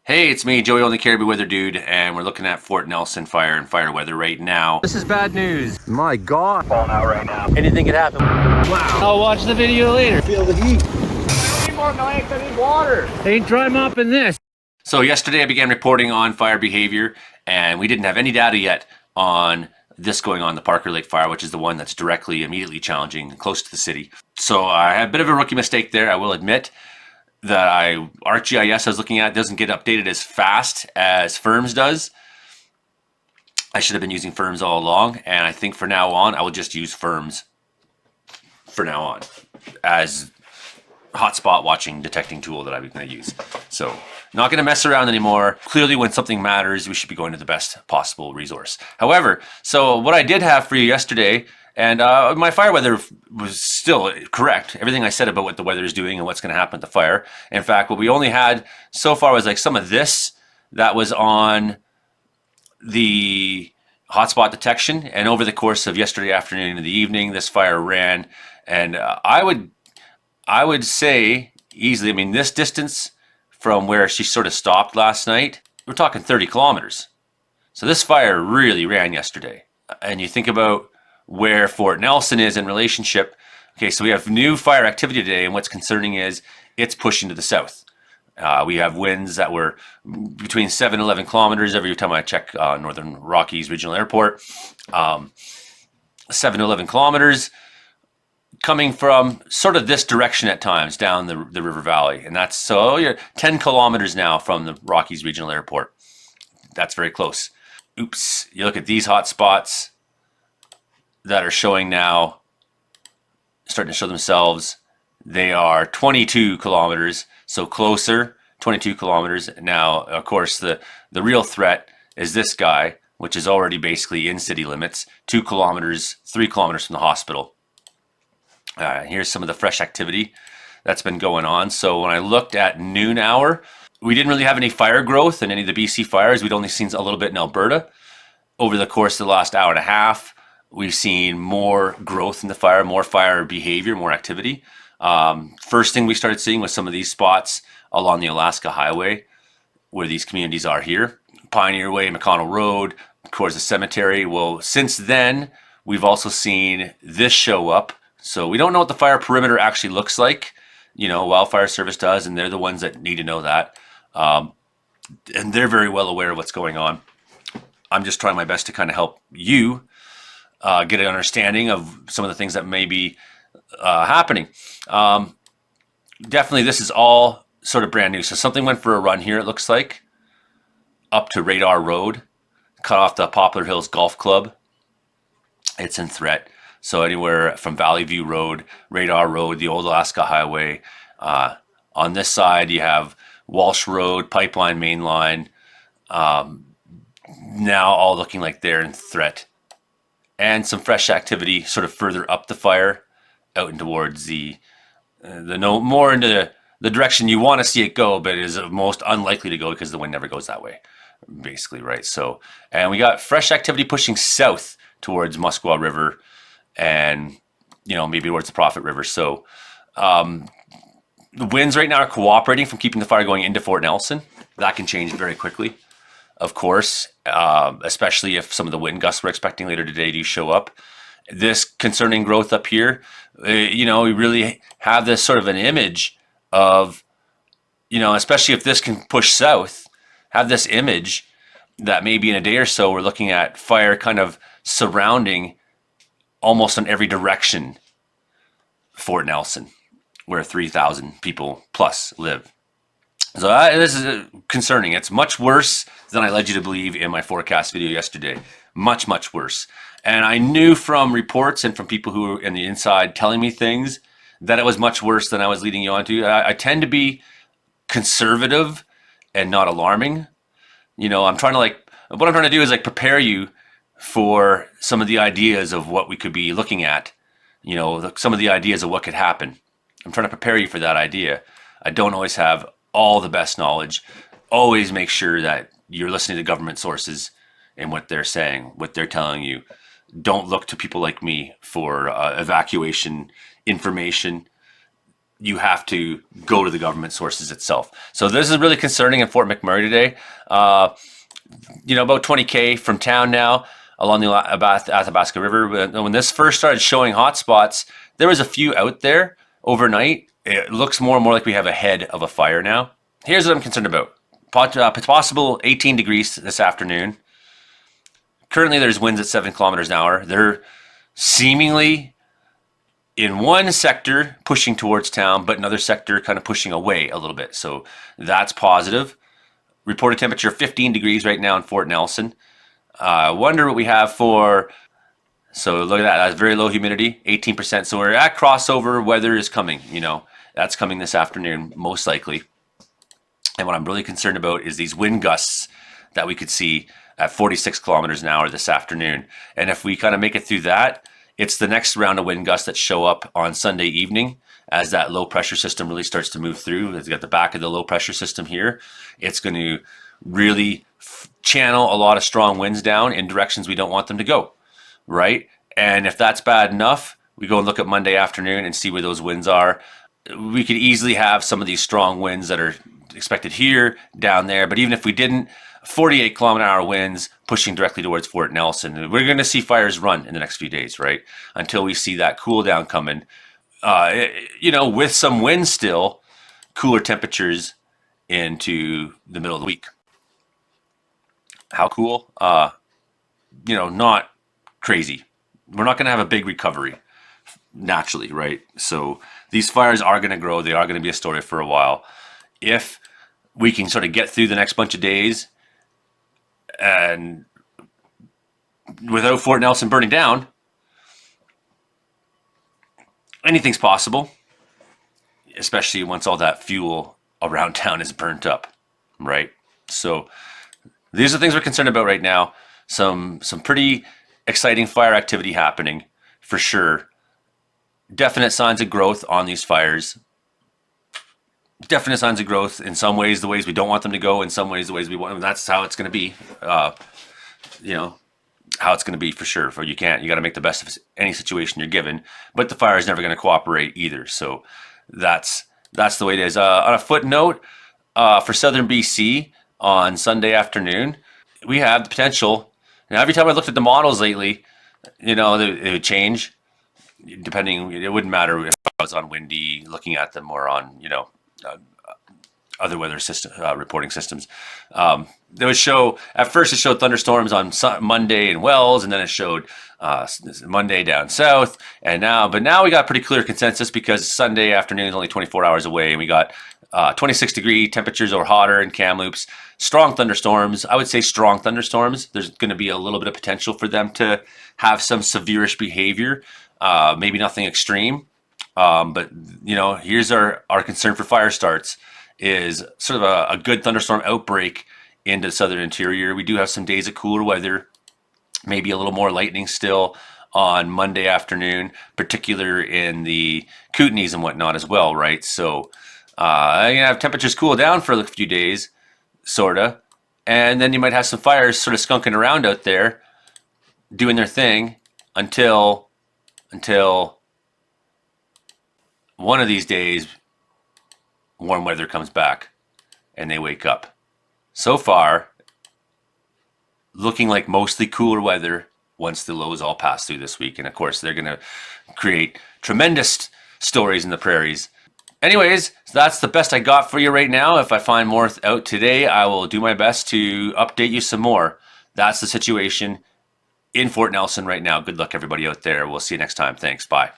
Hey, it's me, Joey, only Caribou Weather Dude, and we're looking at Fort Nelson fire and fire weather right now. This is bad news. My God. Falling out right now. Anything could happen. Wow. I'll watch the video later. Feel the heat. I need more blanks, I need water. Ain't dry mopping this. So yesterday I began reporting on fire behavior, and we didn't have any data yet on this going on, the Parker Lake fire, which is the one that's directly, immediately challenging, close to the city. So I had a bit of a rookie mistake there, I will admit. That ArcGIS I was looking at doesn't get updated as fast as FIRMS does. I should have been using FIRMS all along, and I think for now on, I will just use FIRMS for now on as hotspot watching detecting tool that I'm going to use. So not going to mess around anymore. Clearly when something matters, we should be going to the best possible resource. However, so what I did have for you yesterday, and my fire weather was still correct. Everything I said about what the weather is doing and what's going to happen at the fire. In fact, what we only had so far was like some of this that was on the hotspot detection. And over the course of yesterday afternoon and the evening, this fire ran. And I would say easily, I mean, this distance from where she sort of stopped last night, we're talking 30 kilometers. So this fire really ran yesterday. And you think about where Fort Nelson is in relationship. Okay, so we have new fire activity today, and what's concerning is it's pushing to the south. We have winds that were between 7 and 11 kilometers every time I check Northern Rockies Regional Airport. 7 to 11 kilometers coming from sort of this direction at times down the river valley. And that's, so you're 10 kilometers now from the Rockies Regional Airport. That's very close. Oops, you look at these hot spots that are showing now, starting to show themselves. They are 22 kilometers, so closer, 22 kilometers. Now, of course, the real threat is this guy, which is already basically in city limits, 2 kilometers, 3 kilometers from the hospital. Here's some of the fresh activity that's been going on. So when I looked at noon hour, we didn't really have any fire growth in any of the BC fires. We'd only seen a little bit in Alberta. Over the course of the last hour and a half, we've seen more growth in the fire, more fire behavior, more activity. First thing we started seeing was some of these spots along the Alaska Highway where these communities are here. Pioneer Way, McConnell Road, towards the cemetery. Well, since then, we've also seen this show up. So we don't know what the fire perimeter actually looks like. You know, Wildfire Service does, and they're the ones that need to know that. And they're very well aware of what's going on. I'm just trying my best to kind of help you get an understanding of some of the things that may be happening. Definitely, this is all sort of brand new. So something went for a run here, it looks like, up to Radar Road, cut off the Poplar Hills Golf Club. It's in threat. So anywhere from Valley View Road, Radar Road, the old Alaska Highway. On this side, you have Walsh Road, Pipeline Main Line. Now all looking like they're in threat. And some fresh activity sort of further up the fire, out and towards the no more into the direction you want to see it go, but it is most unlikely to go because the wind never goes that way, basically, right? So, and we got fresh activity pushing south towards Muskwa River, and maybe towards the Prophet River. So, the winds right now are cooperating from keeping the fire going into Fort Nelson. That can change very quickly, of course, especially if some of the wind gusts we're expecting later today do show up. This concerning growth up here, we really have this sort of an image of, especially if this can push south, have this image that maybe in a day or so we're looking at fire kind of surrounding almost in every direction Fort Nelson, where 3,000 people plus live. So this is concerning. It's much worse than I led you to believe in my forecast video yesterday. Much, much worse. And I knew from reports and from people who were in the inside telling me things that it was much worse than I was leading you on to. I tend to be conservative and not alarming. What I'm trying to do is prepare you for some of the ideas of what we could be looking at, some of the ideas of what could happen. I'm trying to prepare you for that idea. I don't always have all the best knowledge. Always make sure that you're listening to government sources and what they're saying, what they're telling you. Don't look to people like me for evacuation information. you have to go to the government sources itself. So this is really concerning in Fort McMurray today. About 20K from town now along the Athabasca River. When this first started showing hotspots, there was a few out there overnight. It looks more and more like we have a head of a fire now. Here's what I'm concerned about. Possible 18 degrees this afternoon. Currently, there's winds at 7 kilometers an hour. They're seemingly in one sector pushing towards town, but another sector kind of pushing away a little bit. So that's positive. Reported temperature 15 degrees right now in Fort Nelson. I wonder what we have for... So look at that. That's very low humidity, 18%. So we're at crossover. Weather is coming. That's coming this afternoon, most likely. And what I'm really concerned about is these wind gusts that we could see at 46 kilometers an hour this afternoon. And if we kind of make it through that, it's the next round of wind gusts that show up on Sunday evening as that low pressure system really starts to move through. It's got the back of the low pressure system here. It's going to really channel a lot of strong winds down in directions we don't want them to go, right? And if that's bad enough, we go and look at Monday afternoon and see where those winds are. We could easily have some of these strong winds that are expected here, down there. But even if we didn't, 48 kilometer an hour winds pushing directly towards Fort Nelson. We're going to see fires run in the next few days, right? Until we see that cool down coming. With some wind still, cooler temperatures into the middle of the week. How cool? Not crazy. We're not going to have a big recovery naturally, right? So these fires are going to grow. They are going to be a story for a while. If we can sort of get through the next bunch of days and without Fort Nelson burning down, anything's possible, especially once all that fuel around town is burnt up, right? So these are things we're concerned about right now. Some pretty exciting fire activity happening for sure. Definite signs of growth on these fires. Definite signs of growth in some ways, the ways we don't want them to go, in some ways, the ways we want them. That's how it's going to be. How it's going to be for sure. You got to make the best of any situation you're given, but the fire is never going to cooperate either. So that's the way it is. On a footnote, for southern BC on Sunday afternoon, we have the potential. Now, every time I looked at the models lately, it would change depending. It wouldn't matter if I was on windy looking at them or on, other weather system reporting systems. They would show, at first it showed thunderstorms on Monday in Wells, and then it showed Monday down south. But now we got pretty clear consensus because Sunday afternoon is only 24 hours away, and we got 26 degree temperatures or hotter in Kamloops. Strong thunderstorms. I would say strong thunderstorms. There's going to be a little bit of potential for them to have some severe-ish behavior. Maybe nothing extreme. But here's our concern for fire starts is sort of a good thunderstorm outbreak into the southern interior. We do have some days of cooler weather, maybe a little more lightning still on Monday afternoon, particularly in the Kootenays and whatnot as well, right? So you're gonna have temperatures cool down for a few days, sorta, and then you might have some fires sort of skunking around out there, doing their thing until one of these days, warm weather comes back and they wake up. So far, looking like mostly cooler weather once the lows all pass through this week. And of course, they're going to create tremendous stories in the prairies. Anyways, that's the best I got for you right now. If I find more out today, I will do my best to update you some more. That's the situation in Fort Nelson right now. Good luck, everybody out there. We'll see you next time. Thanks. Bye.